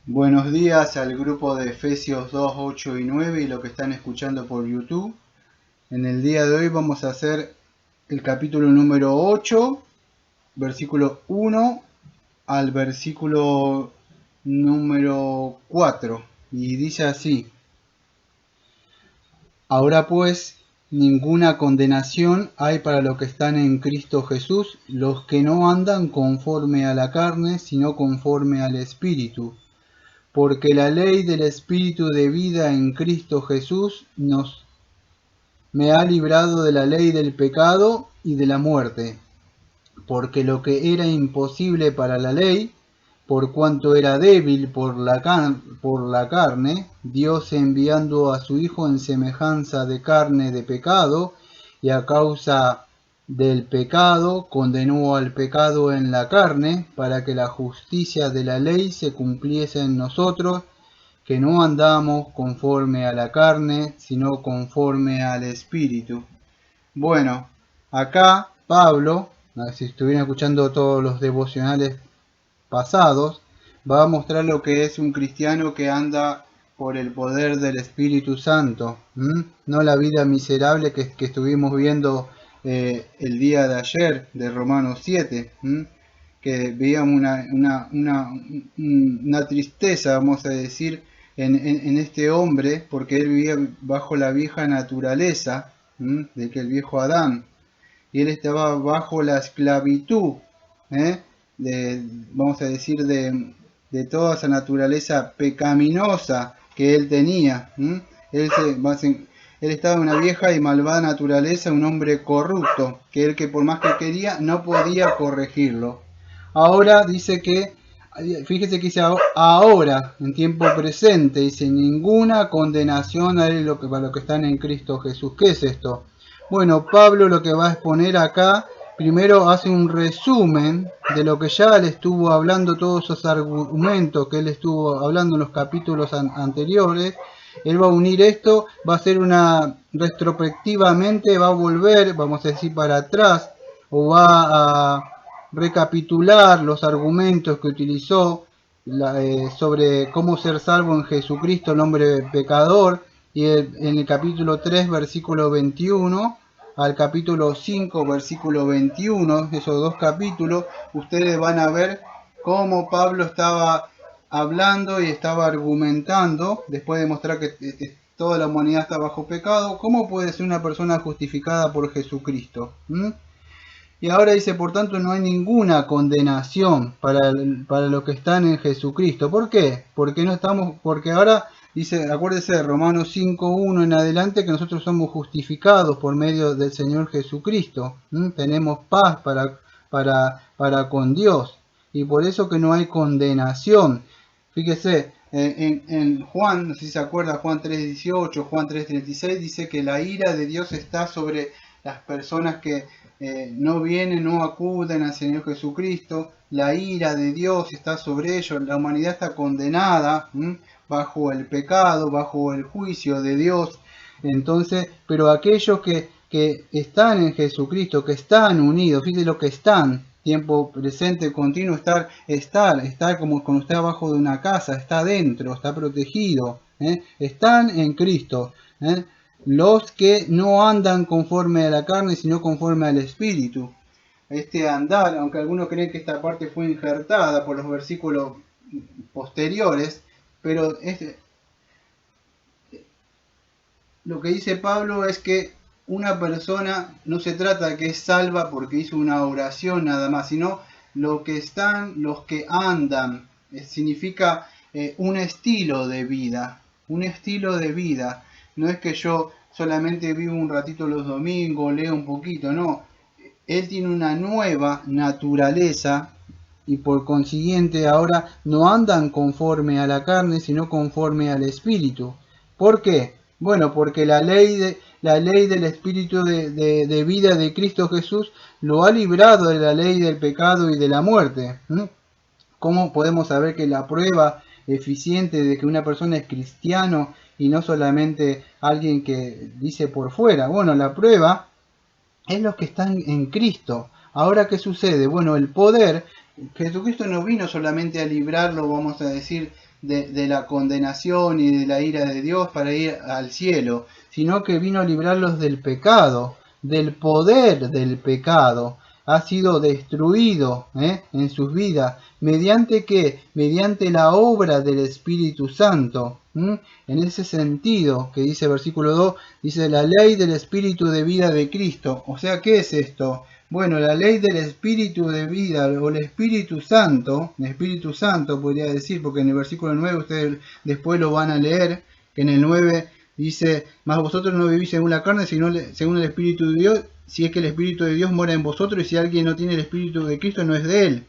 Buenos días al grupo de Efesios 2, 8 y 9 y lo que están escuchando por YouTube. En el día de hoy vamos a hacer el capítulo número 8, versículo 1 al versículo número 4. Y dice así: Ahora pues, ninguna condenación hay para los que están en Cristo Jesús, los que no andan conforme a la carne, sino conforme al Espíritu. Porque la ley del Espíritu de vida en Cristo Jesús me ha librado de la ley del pecado y de la muerte. Porque lo que era imposible para la ley, por cuanto era débil por la carne, Dios enviando a su Hijo en semejanza de carne de pecado, y a causa del pecado condenó al pecado en la carne, para que la justicia de la ley se cumpliese en nosotros, que no andamos conforme a la carne, sino conforme al Espíritu. Bueno, acá Pablo, si estuvieran escuchando todos los devocionales pasados, va a mostrar lo que es un cristiano que anda por el poder del Espíritu Santo, no la vida miserable que estuvimos viendo el día de ayer de Romanos 7, que veíamos una tristeza, vamos a decir, en este hombre, porque él vivía bajo la vieja naturaleza, de que el viejo Adán, y él estaba bajo la esclavitud, ¿eh? Vamos a decir, de toda esa naturaleza pecaminosa que él tenía. Él estaba en una vieja y malvada naturaleza, un hombre corrupto, que por más que quería no podía corregirlo. Ahora dice que, fíjese que dice ahora, en tiempo presente, dice ninguna condenación hay para los que están en Cristo Jesús. ¿Qué es esto? Bueno, Pablo lo que va a exponer acá, primero hace un resumen de lo que ya le estuvo hablando, todos esos argumentos que él estuvo hablando en los capítulos anteriores. Él va a unir esto, va a hacer una retrospectivamente, va a volver, vamos a decir, para atrás, o va a recapitular los argumentos que utilizó sobre cómo ser salvo en Jesucristo, el hombre pecador, y en el capítulo 3, versículo 21, al capítulo 5, versículo 21, esos dos capítulos, ustedes van a ver cómo Pablo estaba hablando y estaba argumentando, después de mostrar que toda la humanidad está bajo pecado, cómo puede ser una persona justificada por Jesucristo. Y ahora dice, por tanto, no hay ninguna condenación para los que están en Jesucristo. ¿Por qué? Porque ahora dice, acuérdese de Romanos 5:1 en adelante, que nosotros somos justificados por medio del Señor Jesucristo. Tenemos paz para con Dios. Y por eso que no hay condenación. Fíjese, en Juan, no sé si se acuerda, Juan 3:18, Juan 3:36, dice que la ira de Dios está sobre las personas que no vienen, no acuden al Señor Jesucristo. La ira de Dios está sobre ellos. La humanidad está condenada bajo el pecado, bajo el juicio de Dios. Entonces, pero aquellos que están en Jesucristo, que están unidos, fíjense lo que están, tiempo presente continuo, estar como cuando está abajo de una casa, está dentro, está protegido, están en Cristo. Los que no andan conforme a la carne, sino conforme al Espíritu. Este andar, aunque algunos creen que esta parte fue injertada por los versículos posteriores, pero lo que dice Pablo es que una persona no se trata de que es salva porque hizo una oración nada más, sino los que andan, significa un estilo de vida, un estilo de vida. No es que yo solamente vivo un ratito los domingos, leo un poquito, no. Él tiene una nueva naturaleza y por consiguiente ahora no andan conforme a la carne, sino conforme al Espíritu. ¿Por qué? Bueno, porque la ley del Espíritu de vida de Cristo Jesús lo ha librado de la ley del pecado y de la muerte. ¿Cómo podemos saber que la prueba eficiente de que una persona es cristiano y no solamente alguien que dice por fuera? Bueno, la prueba es los que están en Cristo. Ahora, ¿qué sucede? Bueno, el poder, Jesucristo no vino solamente a librarlo, vamos a decir, de la condenación y de la ira de Dios para ir al cielo, sino que vino a librarlos del pecado, del poder del pecado. Ha sido destruido en sus vidas. ¿Mediante qué? Mediante la obra del Espíritu Santo. En ese sentido, que dice versículo 2, dice la ley del Espíritu de vida de Cristo. O sea, ¿qué es esto? Bueno, la ley del Espíritu de vida o el Espíritu Santo podría decir, porque en el versículo 9 ustedes después lo van a leer, que en el 9 dice, mas vosotros no vivís según la carne, sino según el Espíritu de Dios, si es que el Espíritu de Dios mora en vosotros, y si alguien no tiene el Espíritu de Cristo, no es de él.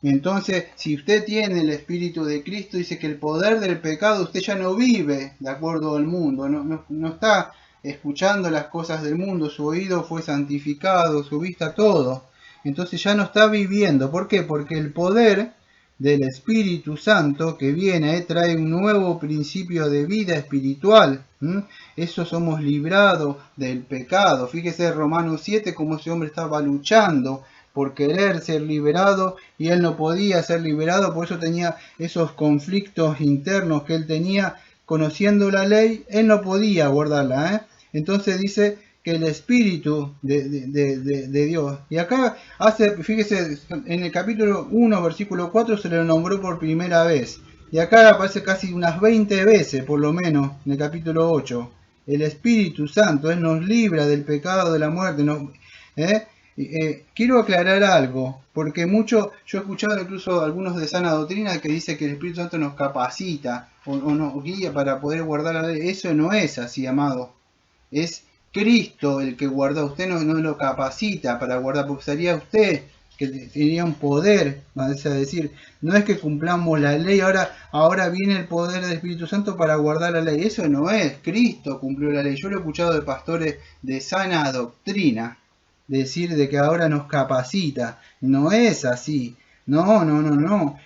Entonces, si usted tiene el Espíritu de Cristo, dice que el poder del pecado, usted ya no vive de acuerdo al mundo, no está escuchando las cosas del mundo, su oído fue santificado, su vista todo. Entonces ya no está viviendo. ¿Por qué? Porque el poder del Espíritu Santo que viene trae un nuevo principio de vida espiritual. Eso somos librados del pecado. Fíjese Romanos 7 como ese hombre estaba luchando por querer ser liberado y él no podía ser liberado, por eso tenía esos conflictos internos que él tenía. Conociendo la ley, él no podía guardarla. Entonces dice que el Espíritu de Dios. Y acá fíjese, en el capítulo 1, versículo 4 se le nombró por primera vez. Y acá aparece casi unas 20 veces, por lo menos, en el capítulo 8. El Espíritu Santo, Él nos libra del pecado, de la muerte. Quiero aclarar algo, porque yo he escuchado incluso algunos de sana doctrina que dice que el Espíritu Santo nos capacita o nos guía para poder guardar la ley. Eso no es así, amado. Es Cristo el que guarda, usted no lo capacita para guardar, porque sería usted que tenía un poder, es decir, no es que cumplamos la ley, ahora viene el poder del Espíritu Santo para guardar la ley. Eso no es, Cristo cumplió la ley. Yo lo he escuchado de pastores de sana doctrina decir de que ahora nos capacita. No es así. No.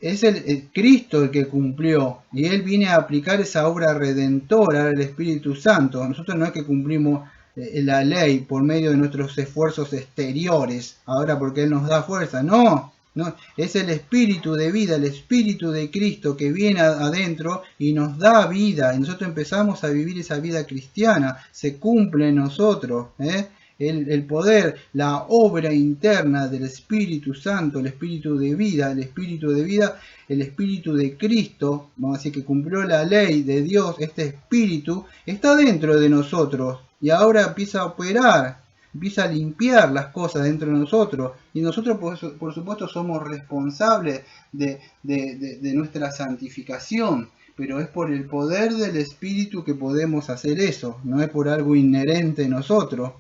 Es el Cristo el que cumplió y Él viene a aplicar esa obra redentora del Espíritu Santo. Nosotros no es que cumplimos la ley por medio de nuestros esfuerzos exteriores, ahora porque Él nos da fuerza. No, es el Espíritu de vida, el Espíritu de Cristo que viene adentro y nos da vida. Y nosotros empezamos a vivir esa vida cristiana, se cumple en nosotros. El poder, la obra interna del Espíritu Santo, el Espíritu de vida, el Espíritu de Cristo, vamos a decir que cumplió la ley de Dios, este Espíritu está dentro de nosotros y ahora empieza a operar, empieza a limpiar las cosas dentro de nosotros y nosotros por supuesto somos responsables de nuestra santificación. Pero es por el poder del Espíritu que podemos hacer eso, no es por algo inherente en nosotros.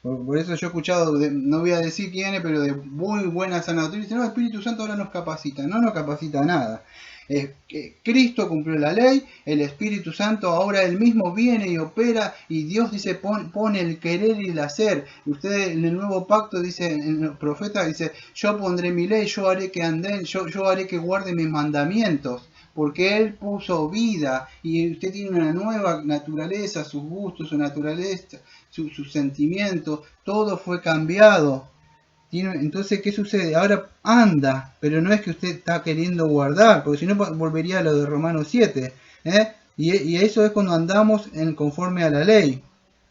Por eso yo he escuchado, no voy a decir quién es, pero de muy buena sana doctrina, dice, no, el Espíritu Santo ahora nos capacita. No nos capacita nada. Cristo cumplió la ley, el Espíritu Santo ahora él mismo viene y opera, y Dios dice, pone el querer y el hacer. Usted en el nuevo pacto dice, en el profeta dice, yo pondré mi ley, yo haré que anden, yo haré que guarde mis mandamientos. Porque Él puso vida y usted tiene una nueva naturaleza, sus gustos, su naturaleza, sus sentimientos, todo fue cambiado. Entonces, ¿qué sucede? Ahora anda, pero no es que usted está queriendo guardar, porque si no volvería a lo de Romanos 7. Y eso es cuando andamos conforme a la ley.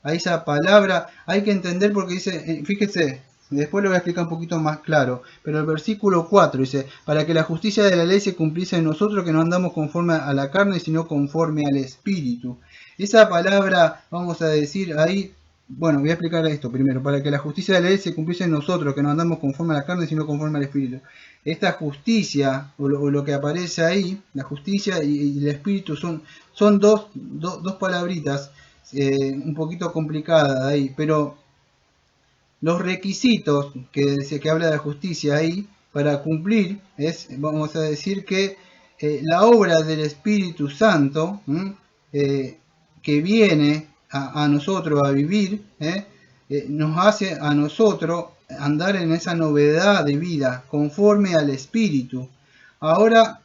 A esa palabra hay que entender porque dice, fíjese, después lo voy a explicar un poquito más claro, pero el versículo 4 dice, para que la justicia de la ley se cumpliese en nosotros, que no andamos conforme a la carne, sino conforme al Espíritu. Esa palabra, vamos a decir ahí, bueno, voy a explicar esto primero, para que la justicia de la ley se cumpliese en nosotros, que no andamos conforme a la carne, sino conforme al Espíritu. Esta justicia, o lo que aparece ahí, la justicia y el Espíritu son dos palabritas, un poquito complicadas ahí, pero los requisitos que habla de la justicia ahí para cumplir es, vamos a decir que la obra del Espíritu Santo que viene a nosotros a vivir nos hace a nosotros andar en esa novedad de vida conforme al Espíritu. Ahora,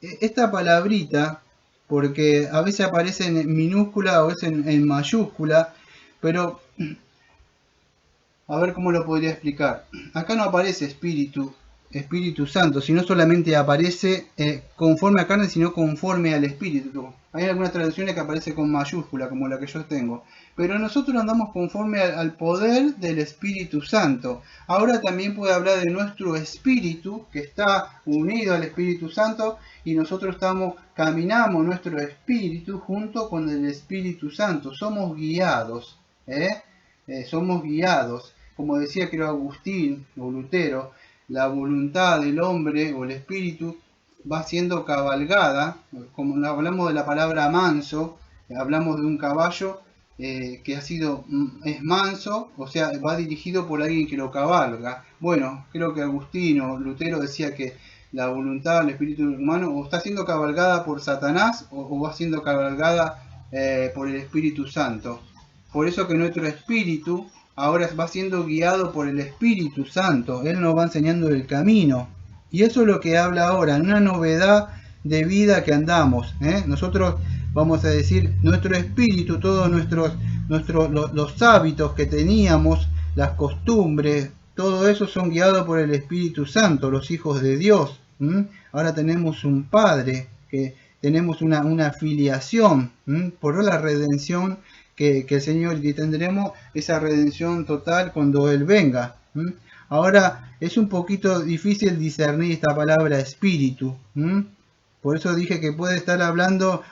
esta palabrita, porque a veces aparece en minúscula o a veces en mayúscula, pero a ver cómo lo podría explicar. Acá no aparece espíritu Espíritu Santo, si no solamente aparece conforme a carne, sino conforme al Espíritu. Hay algunas traducciones que aparece con mayúscula, como la que yo tengo. Pero nosotros andamos conforme al poder del Espíritu Santo. Ahora también puede hablar de nuestro espíritu, que está unido al Espíritu Santo, y nosotros caminamos nuestro espíritu junto con el Espíritu Santo. Somos guiados, somos guiados. Como decía creo Agustín o Lutero, la voluntad del hombre o el espíritu va siendo cabalgada, como hablamos de la palabra manso, hablamos de un caballo que es manso, o sea, va dirigido por alguien que lo cabalga. Bueno, creo que Agustín o Lutero decía que la voluntad, el espíritu humano, o está siendo cabalgada por Satanás o va siendo cabalgada por el Espíritu Santo. Por eso que nuestro espíritu ahora va siendo guiado por el Espíritu Santo. Él nos va enseñando el camino. Y eso es lo que habla ahora, una novedad de vida que andamos. Nosotros vamos a decir, nuestro espíritu, todos los hábitos que teníamos, las costumbres, todo eso son guiados por el Espíritu Santo, los hijos de Dios. Ahora tenemos un Padre, que tenemos una filiación por la redención que el Señor, y tendremos esa redención total cuando Él venga. Ahora es un poquito difícil discernir esta palabra espíritu. Por eso dije que puede estar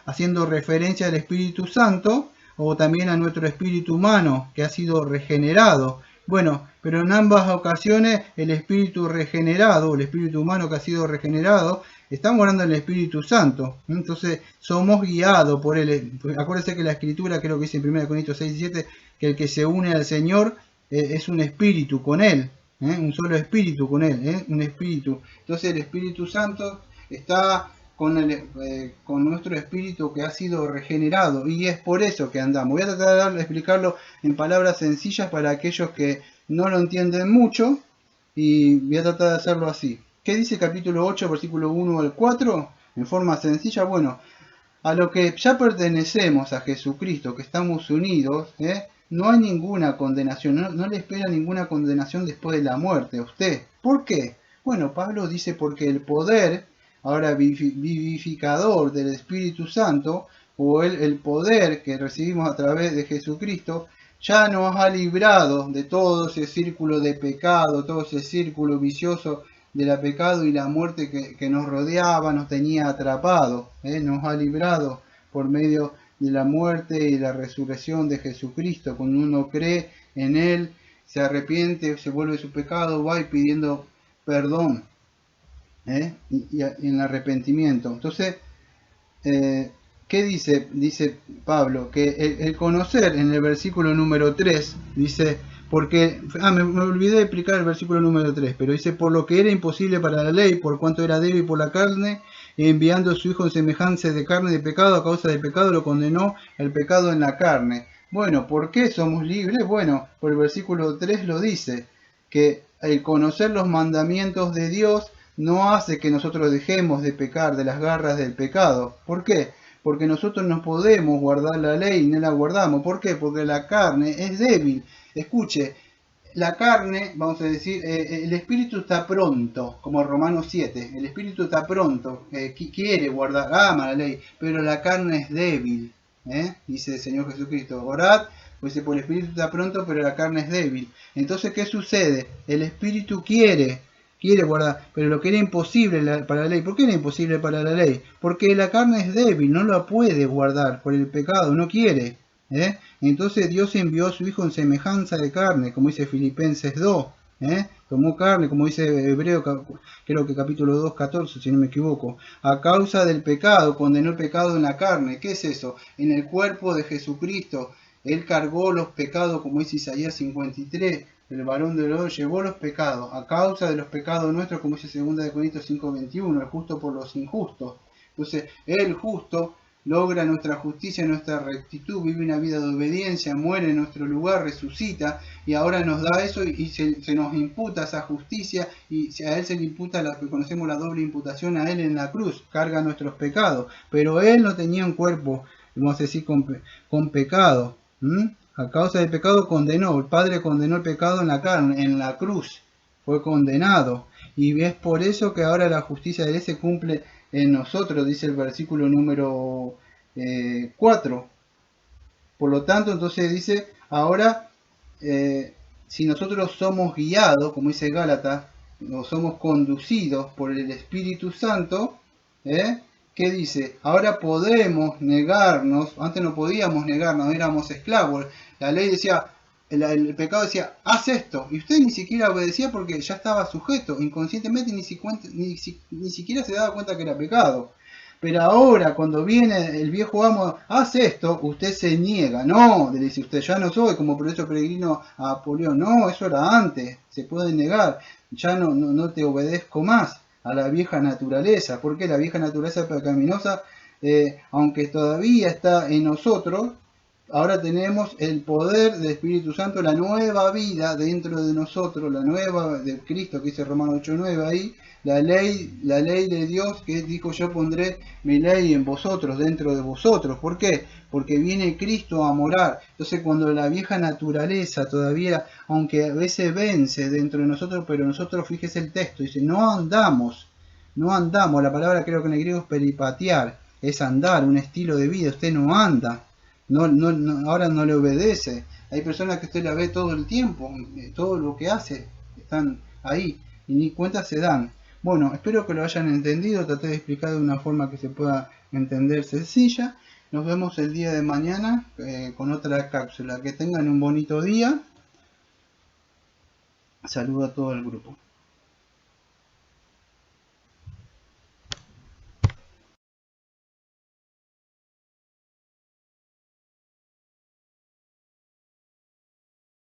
haciendo referencia al Espíritu Santo o también a nuestro espíritu humano que ha sido regenerado. Bueno, pero en ambas ocasiones el espíritu regenerado, el espíritu humano que ha sido regenerado, estamos hablando del Espíritu Santo. Entonces somos guiados por él. Acuérdense que la Escritura, creo que dice en 1 Corintios 6:17, que el que se une al Señor es un espíritu con él. Un solo espíritu con él, un espíritu. Entonces el Espíritu Santo está con nuestro espíritu que ha sido regenerado, y es por eso que andamos. Voy a tratar de explicarlo en palabras sencillas para aquellos que no lo entienden mucho, y voy a tratar de hacerlo así. ¿Qué dice capítulo 8, versículo 1 al 4? En forma sencilla, bueno, a lo que ya pertenecemos a Jesucristo, que estamos unidos, no hay ninguna condenación, no le espera ninguna condenación después de la muerte a usted. ¿Por qué? Bueno, Pablo dice porque el poder ahora vivificador del Espíritu Santo, o el poder que recibimos a través de Jesucristo, ya nos ha librado de todo ese círculo de pecado, todo ese círculo vicioso de la pecado y la muerte que nos rodeaba, nos tenía atrapado, nos ha librado por medio de la muerte y la resurrección de Jesucristo. Cuando uno cree en Él, se arrepiente, se vuelve de su pecado, va y pidiendo perdón. Y en el arrepentimiento. Entonces, ¿qué dice? Dice Pablo, que el conocer en el versículo número 3, dice, porque, me olvidé de explicar el versículo número 3, pero dice, por lo que era imposible para la ley, por cuanto era débil por la carne, enviando a su Hijo en semejanza de carne de pecado, a causa del pecado lo condenó el pecado en la carne. Bueno, ¿por qué somos libres? Bueno, por el versículo 3 lo dice, que el conocer los mandamientos de Dios no hace que nosotros dejemos de pecar de las garras del pecado. ¿Por qué? Porque nosotros no podemos guardar la ley y no la guardamos. ¿Por qué? Porque la carne es débil. Escuche, la carne, vamos a decir, el espíritu está pronto, como Romanos 7. El espíritu está pronto, quiere guardar, ama la ley, pero la carne es débil. Dice el Señor Jesucristo, orad, pues por el espíritu está pronto, pero la carne es débil. Entonces, ¿qué sucede? El espíritu quiere guardar, pero lo que era imposible para la ley. ¿Por qué era imposible para la ley? Porque la carne es débil, no la puede guardar por el pecado, no quiere. Entonces Dios envió a su Hijo en semejanza de carne, como dice Filipenses 2. Tomó carne, como dice Hebreo, creo que capítulo 2, 14, si no me equivoco. A causa del pecado, condenó el pecado en la carne. ¿Qué es eso? En el cuerpo de Jesucristo. Él cargó los pecados, como dice Isaías 53. El varón de Dios llevó los pecados, a causa de los pecados nuestros, como dice 2 Corintios 5:21, el justo por los injustos. Entonces, el justo logra nuestra justicia, nuestra rectitud, vive una vida de obediencia, muere en nuestro lugar, resucita, y ahora nos da eso y se nos imputa esa justicia, y a Él se le imputa lo que conocemos la doble imputación a Él en la cruz, carga nuestros pecados, pero Él no tenía un cuerpo, vamos a decir, con pecado. A causa del pecado condenó, el Padre condenó el pecado en la carne, en la cruz. fue condenado. Y es por eso que ahora la justicia de Él se cumple en nosotros, dice el versículo número 4. Por lo tanto, entonces dice, ahora, si nosotros somos guiados, como dice Gálatas, o somos conducidos por el Espíritu Santo, ¿qué dice? Ahora podemos negarnos, antes no podíamos negarnos, éramos esclavos. La ley decía, el pecado decía, haz esto, y usted ni siquiera obedecía porque ya estaba sujeto, inconscientemente ni siquiera se daba cuenta que era pecado. Pero ahora, cuando viene el viejo amo, hace esto, usted se niega. No, le dice usted, ya no soy como preso peregrino a Apolión. No, eso era antes, se puede negar. Ya no te obedezco más a la vieja naturaleza. Porque la vieja naturaleza pecaminosa, aunque todavía está en nosotros, ahora tenemos el poder del Espíritu Santo, la nueva vida dentro de nosotros, la nueva de Cristo, que dice Romanos 8:9 ahí, la ley de Dios que dijo yo pondré mi ley en vosotros, dentro de vosotros. ¿Por qué? Porque viene Cristo a morar. Entonces cuando la vieja naturaleza todavía, aunque a veces vence dentro de nosotros, pero nosotros, fíjese el texto, dice, no andamos, la palabra creo que en el griego es peripatear, es andar, un estilo de vida, usted no anda. Ahora no le obedece. Hay personas que usted la ve todo el tiempo, todo lo que hace, están ahí y ni cuenta se dan. Bueno, espero que lo hayan entendido, traté de explicar de una forma que se pueda entender sencilla. Nos vemos el día de mañana con otra cápsula. Que tengan un bonito día. Saludo a todo el grupo.